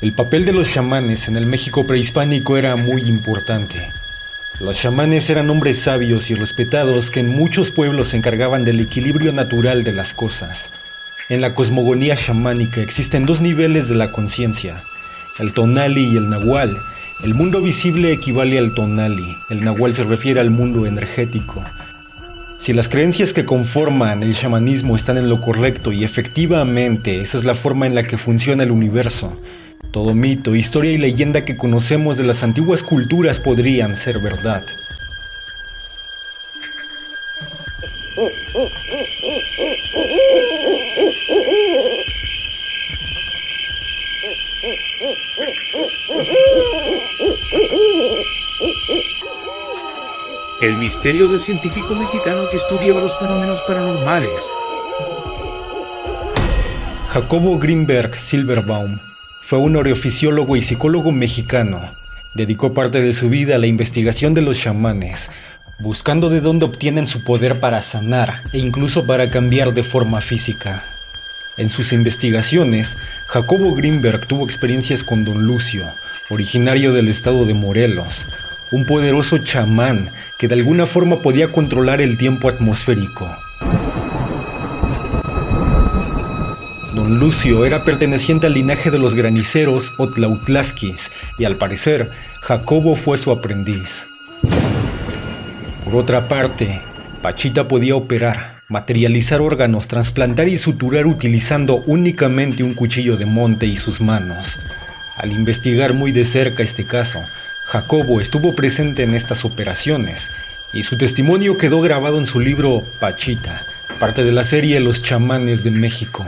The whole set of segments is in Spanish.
El papel de los chamanes en el México prehispánico era muy importante. Los chamanes eran hombres sabios y respetados que en muchos pueblos se encargaban del equilibrio natural de las cosas. En la cosmogonía chamánica existen dos niveles de la conciencia, el tonali y el nahual. El mundo visible equivale al tonali, el nahual se refiere al mundo energético. Si las creencias que conforman el chamanismo están en lo correcto y efectivamente esa es la forma en la que funciona el universo, todo mito, historia y leyenda que conocemos de las antiguas culturas podrían ser verdad. El misterio del científico mexicano que estudiaba los fenómenos paranormales. Jacobo Grinberg Silverbaum fue un neurofisiólogo y psicólogo mexicano. Dedicó parte de su vida a la investigación de los chamanes, buscando de dónde obtienen su poder para sanar e incluso para cambiar de forma física. En sus investigaciones, Jacobo Grinberg tuvo experiencias con Don Lucio, originario del estado de Morelos, un poderoso chamán que de alguna forma podía controlar el tiempo atmosférico. Don Lucio era perteneciente al linaje de los graniceros o tlautlasquis y al parecer Jacobo fue su aprendiz. Por otra parte, Pachita podía operar, materializar órganos, trasplantar y suturar utilizando únicamente un cuchillo de monte y sus manos. Al investigar muy de cerca este caso, Jacobo estuvo presente en estas operaciones y su testimonio quedó grabado en su libro Pachita, parte de la serie Los chamanes de México.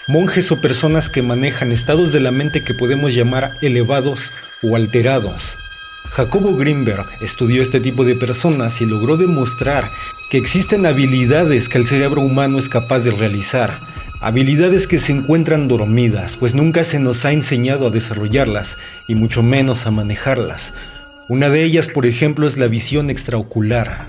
Monjes o personas que manejan estados de la mente que podemos llamar elevados o alterados. Jacobo Grinberg estudió este tipo de personas y logró demostrar que existen habilidades que el cerebro humano es capaz de realizar, habilidades que se encuentran dormidas, pues nunca se nos ha enseñado a desarrollarlas y mucho menos a manejarlas. Una de ellas, por ejemplo, es la visión extraocular.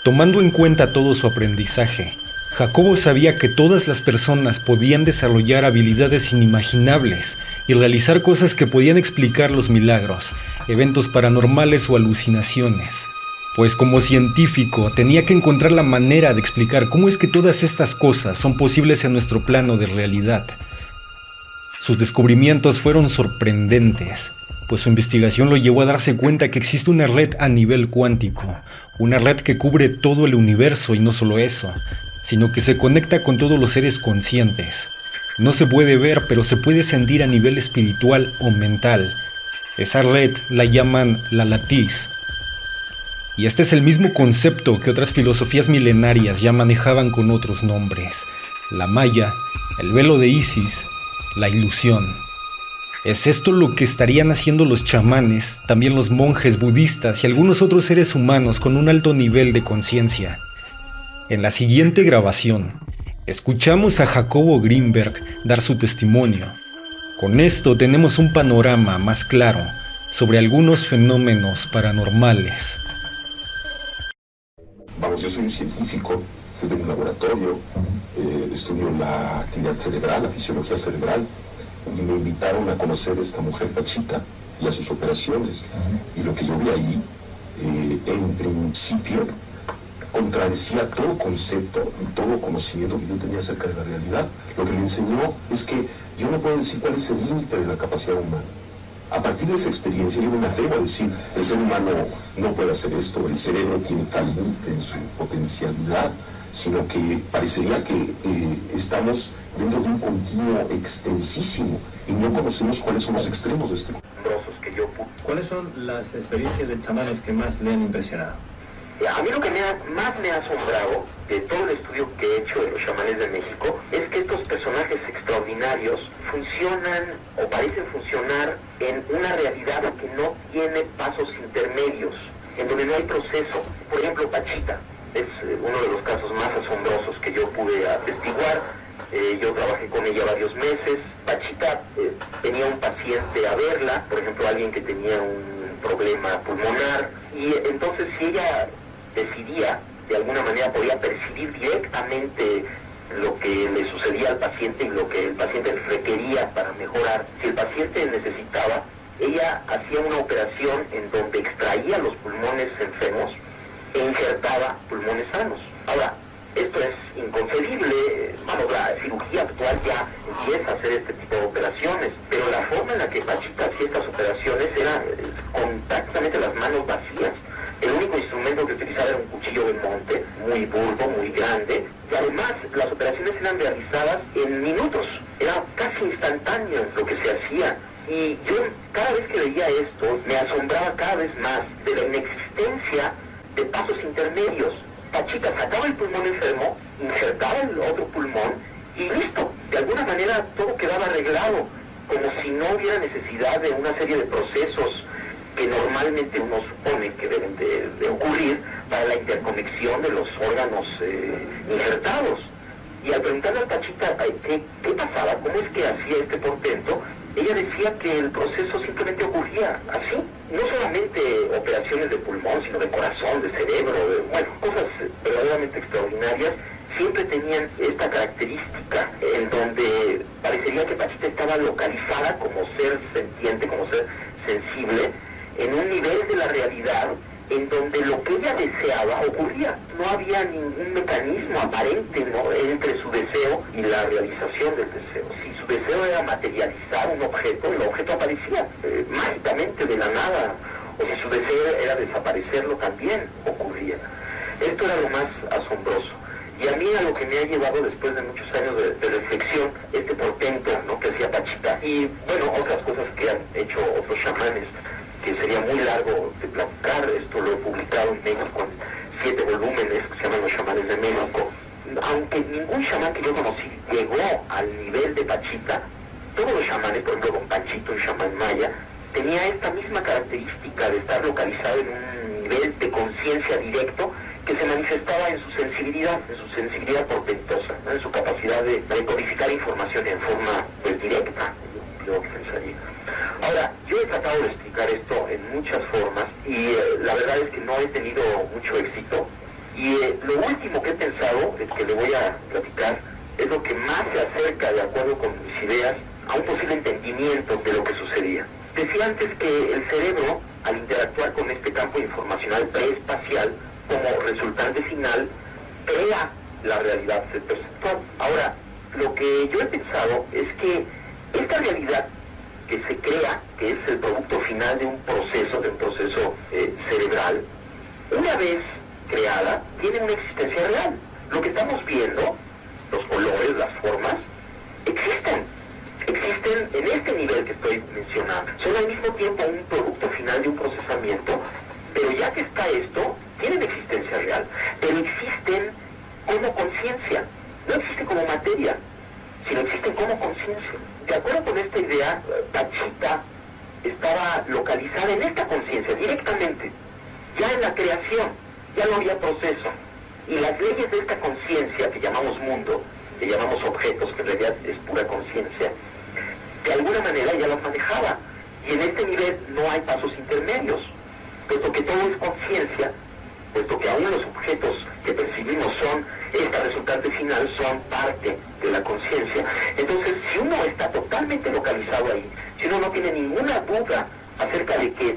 Tomando en cuenta todo su aprendizaje, Jacobo sabía que todas las personas podían desarrollar habilidades inimaginables y realizar cosas que podían explicar los milagros, eventos paranormales o alucinaciones. Pues como científico tenía que encontrar la manera de explicar cómo es que todas estas cosas son posibles en nuestro plano de realidad. Sus descubrimientos fueron sorprendentes, pues su investigación lo llevó a darse cuenta que existe una red a nivel cuántico, una red que cubre todo el universo y no solo eso, sino que se conecta con todos los seres conscientes. No se puede ver, pero se puede sentir a nivel espiritual o mental. Esa red la llaman la latiz. Y este es el mismo concepto que otras filosofías milenarias ya manejaban con otros nombres: la maya, el velo de Isis, la ilusión. ¿Es esto lo que estarían haciendo los chamanes, también los monjes budistas y algunos otros seres humanos con un alto nivel de conciencia? En la siguiente grabación, escuchamos a Jacobo Grinberg dar su testimonio. Con esto tenemos un panorama más claro sobre algunos fenómenos paranormales. Yo soy un científico, fui de un laboratorio, estudio la actividad cerebral, la fisiología cerebral, y me invitaron a conocer a esta mujer Pachita y a sus operaciones. Y lo que yo vi ahí, en principio, contradecía todo concepto y todo conocimiento que yo tenía acerca de la realidad. Lo que me enseñó es que yo no puedo decir cuál es el límite de la capacidad humana. A partir de esa experiencia yo no me atrevo a decir, el ser humano no puede hacer esto, el cerebro tiene tal límite en su potencialidad, sino que parecería que estamos dentro de un continuo extensísimo y no conocemos cuáles son los extremos de este. ¿Cuáles son las experiencias de chamanes que más le han impresionado? A mí lo que más me ha asombrado de todo el estudio que he hecho de los chamanes de México es que estos personajes extraordinarios funcionan o parecen funcionar en una realidad que no tiene pasos intermedios, en donde no hay proceso. Por ejemplo, Pachita es uno de los casos más asombrosos que yo pude atestiguar. Yo trabajé con ella varios meses. Pachita tenía un paciente a verla, por ejemplo, alguien que tenía un problema pulmonar, y entonces si ella decidía, de alguna manera podía percibir directamente lo que le sucedía al paciente y lo que el paciente requería para mejorar. Si el paciente necesitaba, ella hacía una operación en donde extraía los pulmones enfermos e injertaba pulmones sanos. Ahora, esto es inconcebible. Vamos, la cirugía actual ya empieza a hacer este tipo de operaciones, pero la forma en la que Pachita hacía estas operaciones era con prácticamente las manos vacías. El único instrumento que utilizaba era un cuchillo de monte, muy burdo, muy grande, y además las operaciones eran realizadas en minutos, era casi instantáneo lo que se hacía. Y yo cada vez que veía esto me asombraba cada vez más de la inexistencia de pasos intermedios. Pachita sacaba el pulmón enfermo, injertaba el otro pulmón y listo. De alguna manera todo quedaba arreglado, como si no hubiera necesidad de una serie de procesos que normalmente uno supone que deben de ocurrir para la interconexión de los órganos injertados. Y al preguntarle a Pachita ¿qué pasaba? ¿Cómo es que hacía este portento? Ella decía que el proceso simplemente ocurría así. No solamente operaciones de pulmón, sino de corazón, de cerebro, cosas verdaderamente extraordinarias. Siempre tenían esta característica en donde parecería que Pachita estaba localizada como ser sentiente, como ser sensible, en un nivel de la realidad en donde lo que ella deseaba ocurría. No había ningún mecanismo aparente, ¿no?, entre su deseo y la realización del deseo. Si su deseo era materializar un objeto, el objeto aparecía mágicamente de la nada, o si su deseo era desaparecerlo, también ocurría. Esto era lo más asombroso. Y a mí a lo que me ha llevado después de muchos años de reflexión, este portento, ¿no?, que hacía Pachita, y bueno, otras cosas que han hecho otros chamanes, que sería muy largo de platicar. Esto lo he publicado en México en 7 volúmenes que se llaman Los Chamanes de México. Aunque ningún chamán que yo conocí llegó al nivel de Pachita, todos los chamanes, por ejemplo Don Panchito, el chamán maya, tenía esta misma característica de estar localizado en un nivel de conciencia directo que se manifestaba en su sensibilidad portentosa, ¿no?, en su capacidad de codificar información en forma directa, yo pensaría. Ahora, yo he tratado de explicar esto en muchas formas y la verdad es que no he tenido mucho éxito. Y lo último que he pensado, que le voy a platicar, es lo que más se acerca, de acuerdo con mis ideas, a un posible entendimiento de lo que sucedía. Decía antes que el cerebro, al interactuar con este campo informacional preespacial, como resultante final, crea la realidad perceptual. Ahora, lo que yo he pensado es que esta realidad que se crea, que es el producto final de un proceso cerebral, una vez creada, tiene una existencia real. Lo que estamos viendo, los colores, las formas, existen en este nivel que estoy mencionando. Son al mismo tiempo un producto final de un procesamiento, pero ya que está esto, tienen existencia real, pero existen como conciencia, no existen como materia, sino existen como conciencia. De acuerdo con esta idea, Pachita estaba localizada en esta conciencia directamente, ya en la creación, ya no había proceso, y las leyes de esta conciencia que llamamos mundo, que llamamos objetos, que en realidad es pura conciencia, de alguna manera ya las manejaba, y en este nivel no hay pasos intermedios, puesto que todo es conciencia, puesto que aún los objetos que percibimos son, esta resultante final, son parte de la conciencia. Entonces, si uno está totalmente localizado ahí, si uno no tiene ninguna duda acerca de que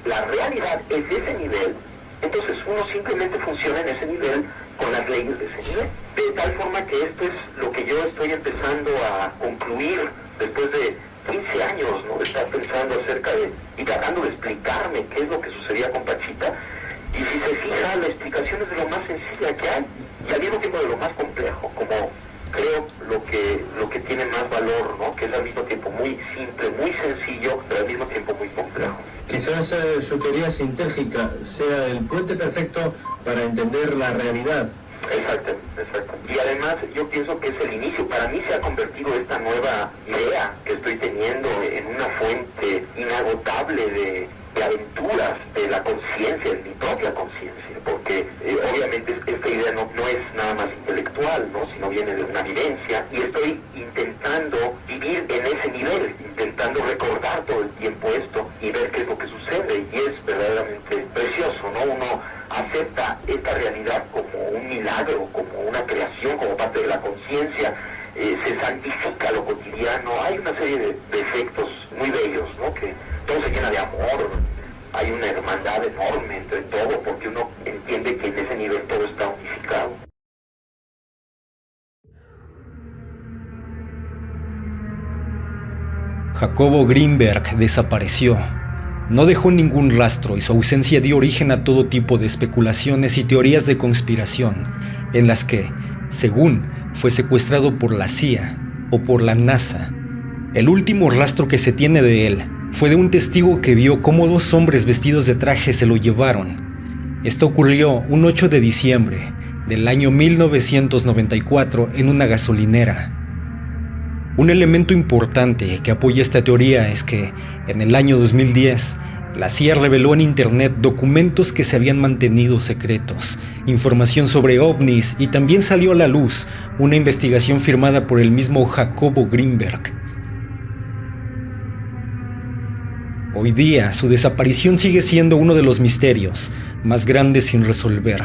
la realidad es de ese nivel, entonces uno simplemente funciona en ese nivel con las leyes de ese nivel. De tal forma que esto es lo que yo estoy empezando a concluir después de 15 años, ¿no?, de estar pensando acerca de, y tratando de explicarme qué es lo que sucedía con Pachita. Y si se fija, la explicación es de lo más sencilla que hay, y al mismo tiempo de lo más complejo, como creo lo que tiene más valor, ¿no?, que es al mismo tiempo muy simple, muy sencillo, pero al mismo tiempo muy complejo. Quizás su teoría sintérgica sea el puente perfecto para entender la realidad. Exacto. Y además yo pienso que es el inicio. Para mí se ha convertido esta nueva idea que estoy teniendo en una fuente inagotable de aventuras de la conciencia, de mi propia conciencia, porque obviamente esta idea no es nada más intelectual, ¿no? Sino viene de una vivencia, y estoy intentando vivir en ese nivel, intentando recordar todo el tiempo esto y ver qué es lo que sucede, y es verdaderamente precioso, ¿no? Uno acepta esta realidad como un milagro, como una creación, como parte de la conciencia, se santifica lo cotidiano, hay una serie de efectos muy bellos, ¿no? Que todo se llena de amor, hay una hermandad enorme entre todo, porque uno entiende que en ese nivel todo está unificado. Jacobo Greenberg desapareció. No dejó ningún rastro y su ausencia dio origen a todo tipo de especulaciones y teorías de conspiración, en las que, según, fue secuestrado por la CIA o por la NASA. El último rastro que se tiene de él fue de un testigo que vio cómo 2 hombres vestidos de traje se lo llevaron. Esto ocurrió un 8 de diciembre del año 1994 en una gasolinera. Un elemento importante que apoya esta teoría es que, en el año 2010, la CIA reveló en Internet documentos que se habían mantenido secretos, información sobre ovnis, y también salió a la luz una investigación firmada por el mismo Jacobo Greenberg. Hoy día, su desaparición sigue siendo uno de los misterios más grandes sin resolver.